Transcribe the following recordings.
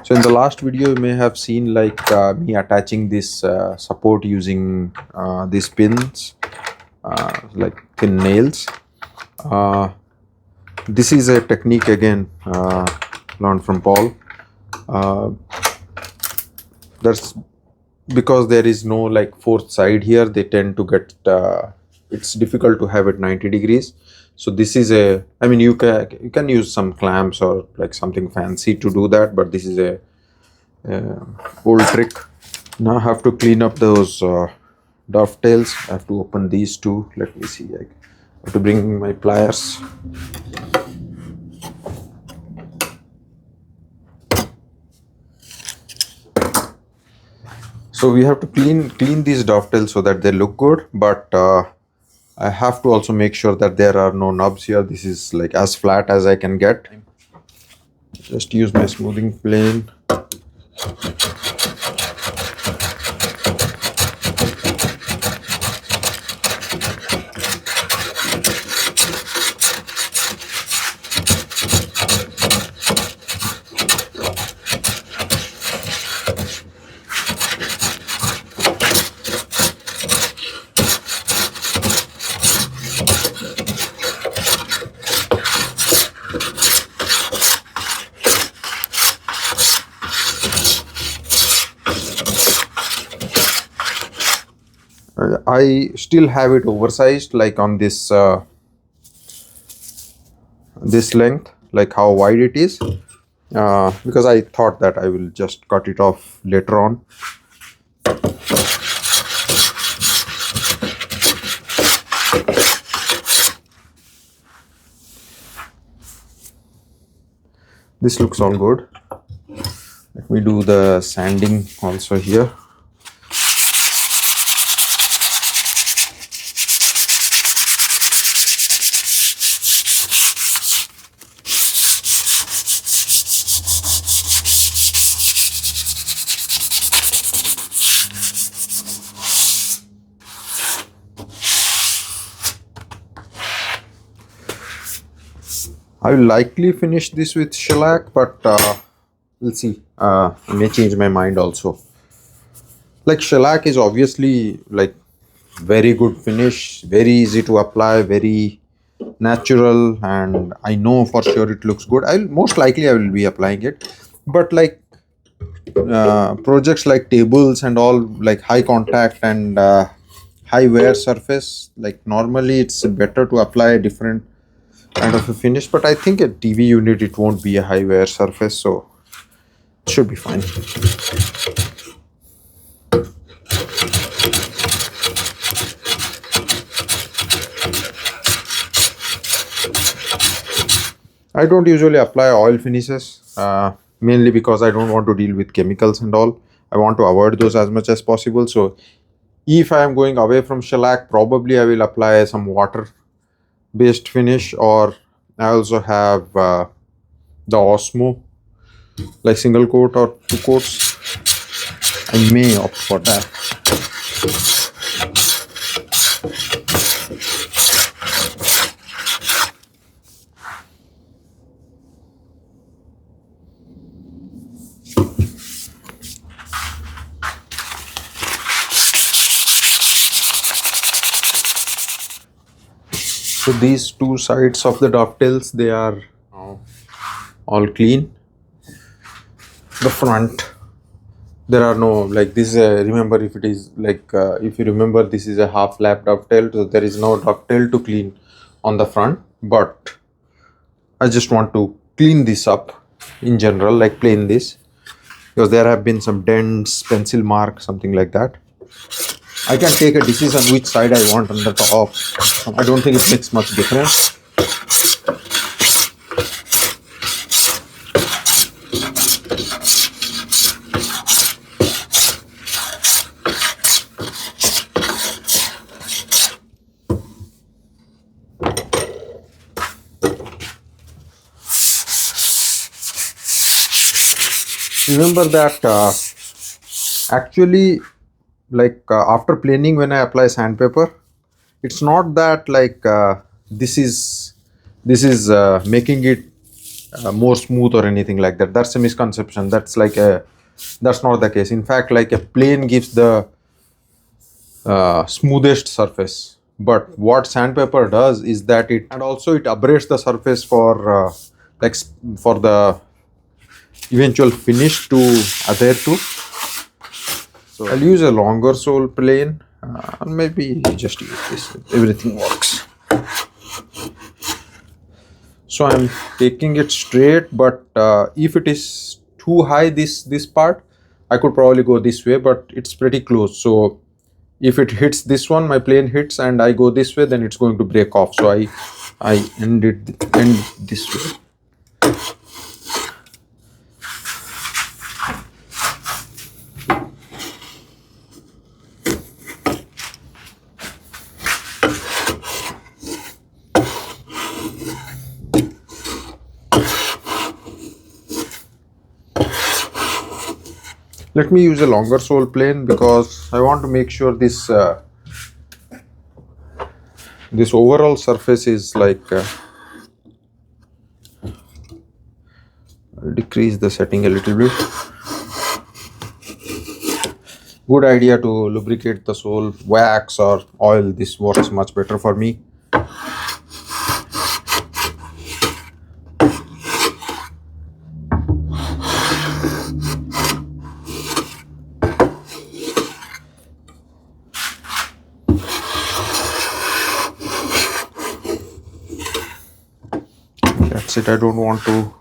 So in the last video, you may have seen like me attaching this support using these pins, like thin nails. This is a technique again learned from Paul. That's because there is no like fourth side here. They tend to get it's difficult to have it 90 degrees. So this is a, I mean, you can use some clamps or like something fancy to do that, but this is a old trick. Now I have to clean up those dovetails. I have to open these two. Let me see. I have to bring my pliers. So we have to clean these dovetails so that they look good, but I have to also make sure that there are no nubs here. This is like as flat as I can get. Just use my smoothing plane. I still have it oversized, like on this this length, like how wide it is, because I thought that I will just cut it off later on. This looks all good. Let me do the sanding also here. I will likely finish this with shellac, but we'll see. I may change my mind also. Like shellac is obviously like very good finish, very easy to apply, very natural, and I know for sure it looks good. I will be applying it, but like projects like tables and all, like high contact and high wear surface, like normally it's better to apply a different kind of a finish, but I think a TV unit it won't be a high wear surface, so it should be fine. I don't usually apply oil finishes, mainly because I don't want to deal with chemicals and all. I want to avoid those as much as possible. So if I am going away from shellac, probably I will apply some water based finish, or I also have the Osmo, like single coat or 2 coats. I may opt for that. So these two sides of the dovetails, they are all clean. The front, there are no, like this is a, remember, if it is like if you remember, this is a half lap dovetail, so there is no dovetail to clean on the front, but I just want to clean this up in general, like plane this, because there have been some dents, pencil mark, something like that. I can take a decision which side I want on the top. I don't think it makes much difference. Remember that actually, like after planing, when I apply sandpaper, it's not that like this is making it more smooth or anything like that. That's a misconception. That's not the case. In fact, like a plane gives the smoothest surface, but what sandpaper does is that and also it abrades the surface for for the eventual finish to adhere to. So I'll use a longer sole plane, maybe just use this, everything works. So I'm taking it straight, but if it is too high, this part, I could probably go this way, but it's pretty close. So if it hits this one, my plane hits, and I go this way, then it's going to break off. So I end this way. Let me use a longer sole plane because I want to make sure this this overall surface is like I'll decrease the setting a little bit. Good idea to lubricate the sole, wax or oil. This works much better for me. That's it. I don't want to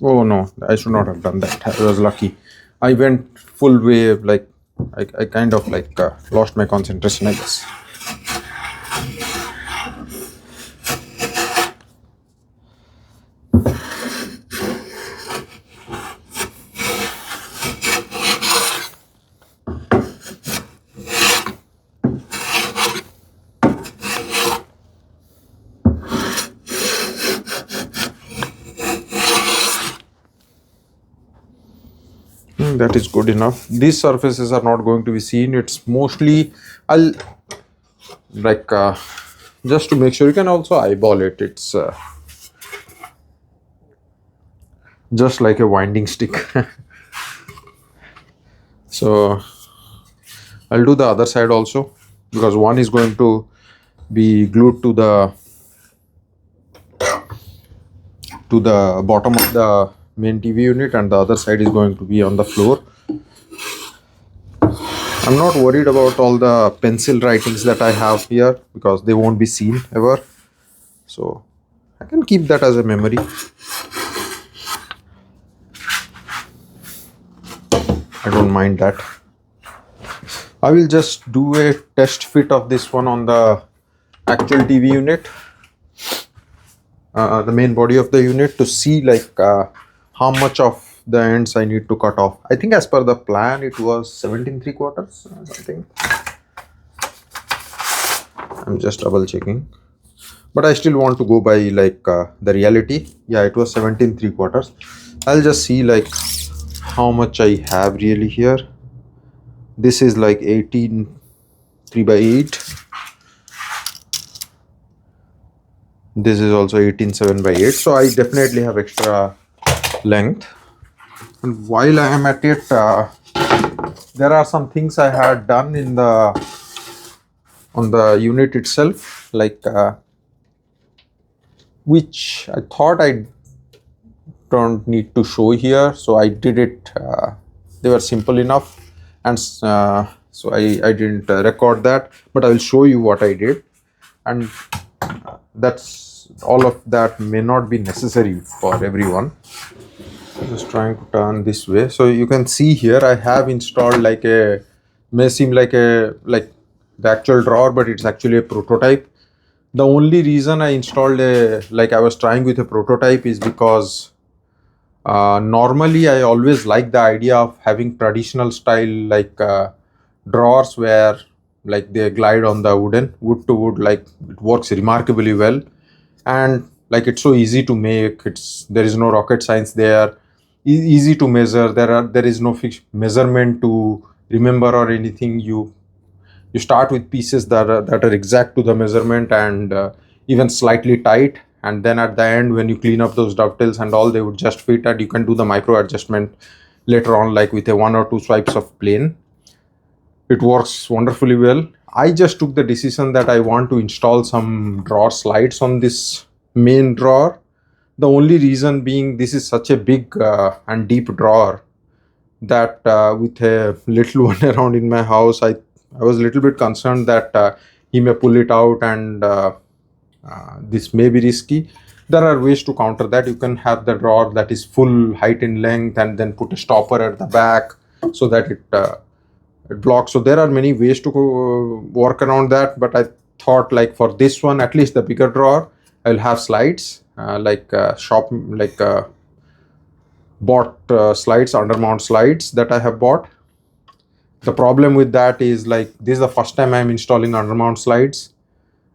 Oh no, I should not have done that. I was lucky. I went full way, like I kind of like lost my concentration, I guess. That is good enough. These surfaces are not going to be seen. It's mostly I'll like just to make sure. You can also eyeball it. It's just like a winding stick. So I'll do the other side also, because one is going to be glued to the bottom of the main TV unit, and the other side is going to be on the floor. I'm not worried about all the pencil writings that I have here because they won't be seen ever, so I can keep that as a memory. I don't mind that. I will just do a test fit of this one on the actual TV unit, the main body of the unit, to see like how much of the ends I need to cut off. I think as per the plan it was 17 3/4 something. I'm just double checking, but I still want to go by like the reality. Yeah, it was 17 3/4. I'll just see like how much I have really here. This is like 18 3/8. This is also 18 7/8. So I definitely have extra length. And while I am at it, there are some things I had done in on the unit itself, like which I thought I don't need to show here, so I did it. They were simple enough, and so I didn't record that, but I will show you what I did. And that's all of that may not be necessary for everyone. Just trying to turn this way, so you can see here I have installed like a, may seem like a like the actual drawer, but it's actually a prototype. The only reason I installed a, like I was trying with a prototype, is because Normally, I always like the idea of having traditional style like drawers where like they glide on the wood to wood, like it works remarkably well, and like it's so easy to make. There is no rocket science there, easy to measure. There is no fixed measurement to remember or anything. You start with pieces that are exact to the measurement and even slightly tight, and then at the end when you clean up those dovetails and all, they would just fit, and you can do the micro adjustment later on, like with a one or two swipes of plane. It works wonderfully well. I just took the decision that I want to install some drawer slides on this main drawer. The only reason being, this is such a big and deep drawer that with a little one around in my house, I was a little bit concerned that he may pull it out, and this may be risky. There are ways to counter that. You can have the drawer that is full height in length and then put a stopper at the back so that it blocks. So there are many ways to work around that, but I thought like for this one, at least the bigger drawer, I'll have slides bought slides, undermount slides that I have bought. The problem with that is like this is the first time I'm installing undermount slides.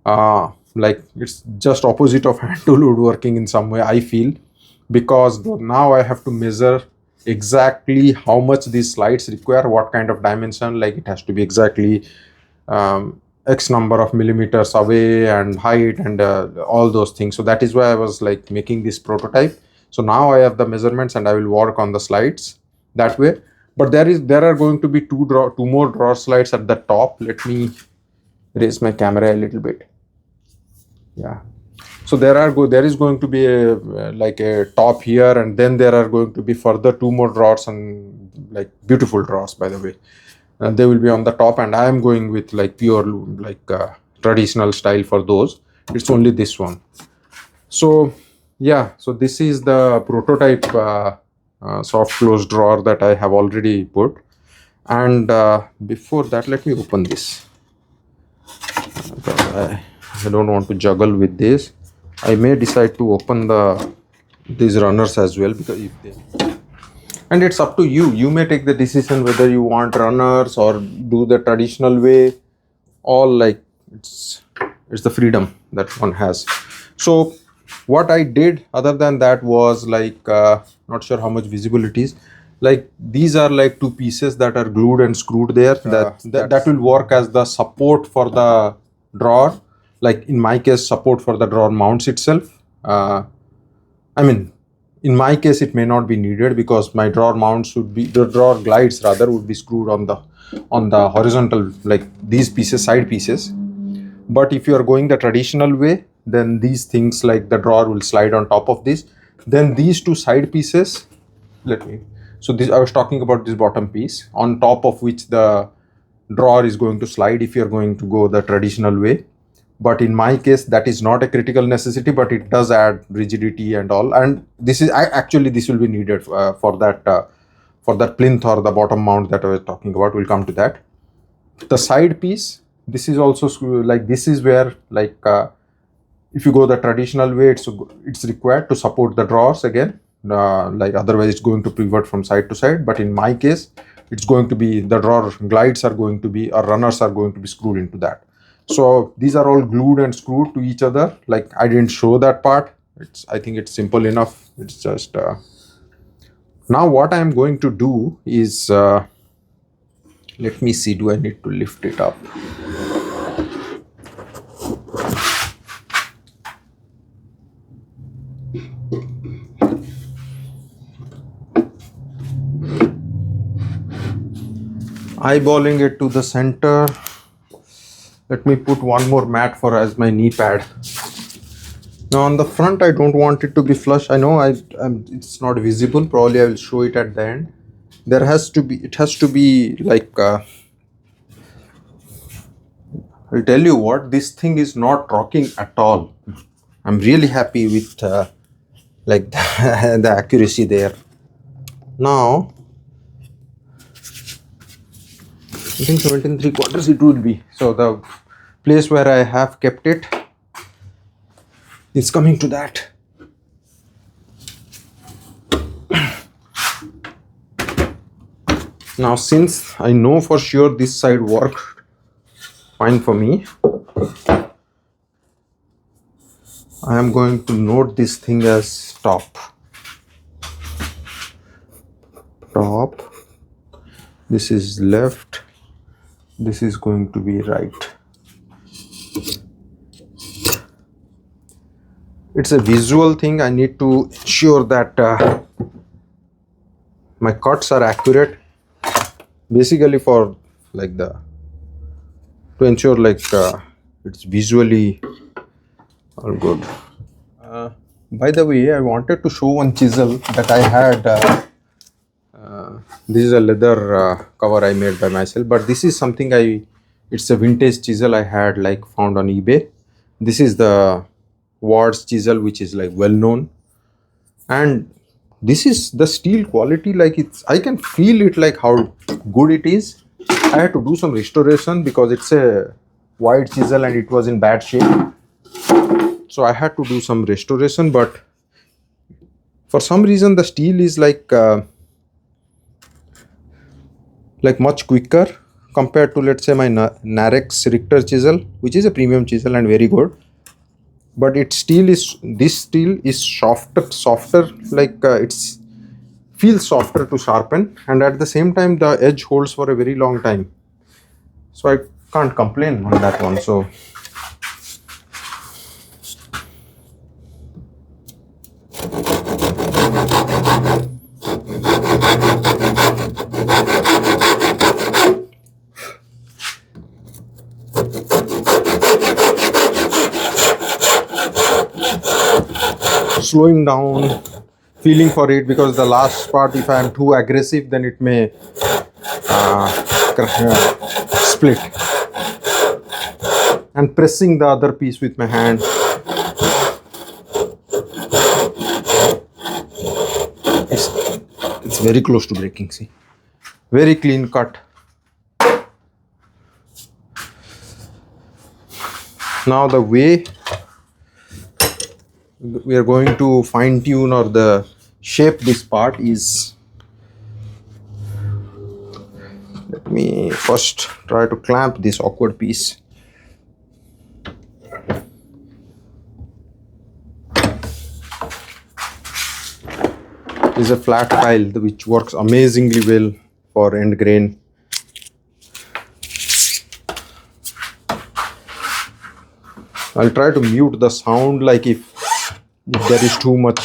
Like it's just opposite of hand tool woodworking in some way, I feel, because now I have to measure exactly how much these slides require, what kind of dimension, like it has to be exactly X number of millimeters away and height and all those things. So that is why I was like making this prototype. So now I have the measurements and I will work on the slides that way. But there are going to be two more drawer slides at the top. Let me raise my camera a little bit. Yeah. So there is going to be like a top here, and then there are going to be further two more drawers, and like beautiful drawers, by the way. And they will be on the top, and I am going with like pure like traditional style for those. It's only this one. So yeah, so this is the prototype soft close drawer that I have already put. And before that, let me open this. I don't want to juggle with this. I may decide to open these runners as well, because and it's up to you. You may take the decision whether you want runners or do the traditional way. All like it's the freedom that one has. So what I did other than that was like not sure how much visible it is. Like these are like two pieces that are glued and screwed there. That will work as the support for the drawer. Like in my case, support for the drawer mounts itself. I mean, in my case, it may not be needed because my drawer mounts the drawer glides rather would be screwed on the horizontal, like these pieces, side pieces. But if you are going the traditional way, then these things like the drawer will slide on top of this. Then these two side pieces, so this I was talking about this bottom piece on top of which the drawer is going to slide if you're going to go the traditional way. But in my case, that is not a critical necessity, but it does add rigidity and all. And this will be needed for that plinth or the bottom mount that I was talking about. We'll come to that. The side piece, this is also like this is where like if you go the traditional way, it's required to support the drawers again. Like otherwise, it's going to pivot from side to side. But in my case, it's going to be the drawer glides are going to be, or runners are going to be screwed into that. So these are all glued and screwed to each other. Like I didn't show that part. I think it's simple enough. It's just now what I'm going to do is let me see. Do I need to lift it up? Eyeballing it to the center. Let me put one more mat as my knee pad. Now on the front, I don't want it to be flush. I know it's not visible. Probably I will show it at the end. It has to be like, I'll tell you what, this thing is not rocking at all. I'm really happy with like the accuracy there. Now, I think 17¾ it would be. So the place where I have kept it is coming to that. Now since I know for sure this side worked fine for me, I am going to note this thing as top. Top. This is left. This is going to be right. It's a visual thing. I need to ensure that my cuts are accurate. Basically for like to ensure like it's visually all good. By the way, I wanted to show one chisel that I had. This is a leather cover I made by myself, but this is something it's a vintage chisel I had like found on eBay. This is the Ward's chisel, which is like well known, and this is the steel quality, like I can feel it, like how good it is. I had to do some restoration because it's a wide chisel and it was in bad shape, so I had to do some restoration, but for some reason the steel is like much quicker compared to, let's say, my Narex Richter chisel, which is a premium chisel and very good. But this steel is softer, like it's feels softer to sharpen, and at the same time the edge holds for a very long time, so I can't complain on that one. So slowing down, feeling for it, because the last part, if I am too aggressive, then it may split, and pressing the other piece with my hand. It's very close to breaking. See, very clean cut. Now the way we are going to fine tune or the shape this part is, let me first try to clamp this awkward piece. This is a flat file which works amazingly well for end grain. I'll try to mute the sound, like if there is too much.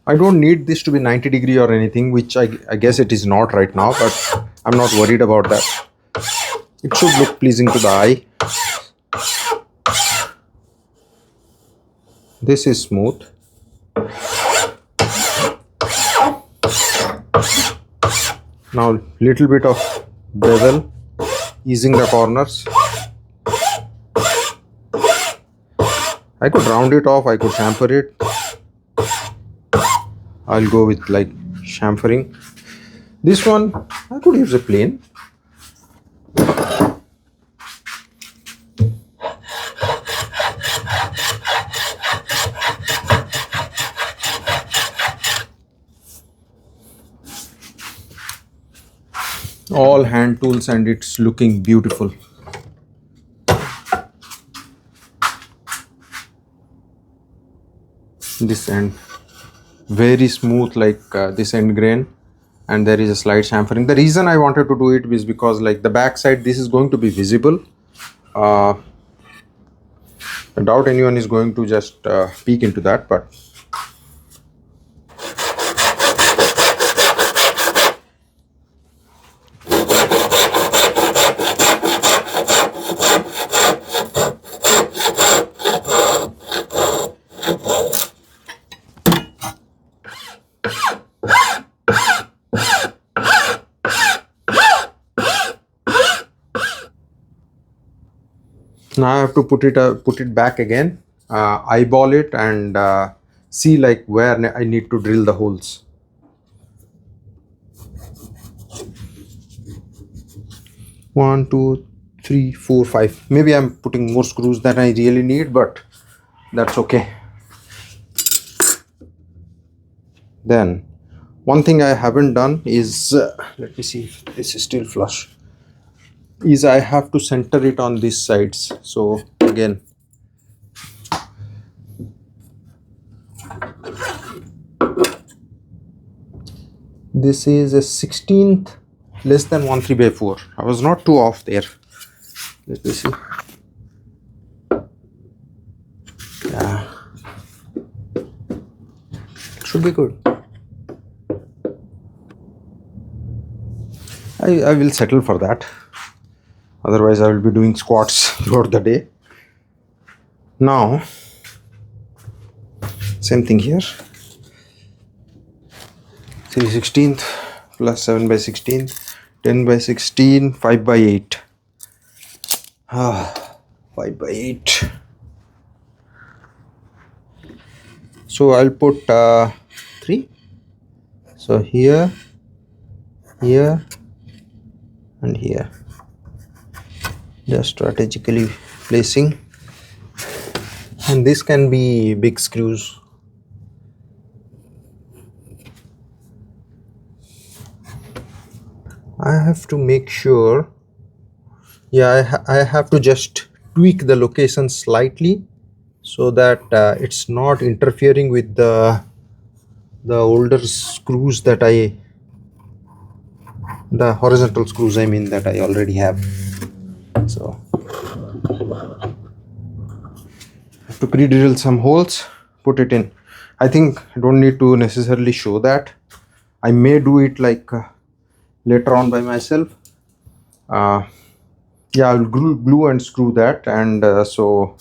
I don't need this to be 90 degree or anything, which I guess it is not right now, but I'm not worried about that. It should look pleasing to the eye. This is smooth. Now little bit of bevel, easing the corners. I could round it off, I could chamfer it. I'll go with like chamfering. This one I could use a plane. All hand tools and it's looking beautiful. This end very smooth, like this end grain, and there is a slight chamfering. The reason I wanted to do it is because like the back side, this is going to be visible. I doubt anyone is going to just peek into that, but Now I have to put it back again, eyeball it, and see like where I need to drill the holes. One, two, three, four, five. Maybe I'm putting more screws than I really need, but that's okay. Then one thing I haven't done is let me see if this is still flush, is I have to center it on these sides. So again, this is a 16th less than 1 3/4. I was not too off there. Let me see. Yeah, should be good. I will settle for that. Otherwise, I will be doing squats throughout the day. Now, same thing here. 3/16 plus 7/16, 10/16, 5/8. 5/8. So I'll put 3. So here, here, and here. Just strategically placing. And this can be big screws. I have to make sure. Yeah, I have to just tweak the location slightly so that it's not interfering with the older screws that the horizontal screws I mean that I already have. So I have to pre-drill some holes, put it in. I think I don't need to necessarily show that. I may do it like later on by myself. Yeah, I'll glue and screw that, and so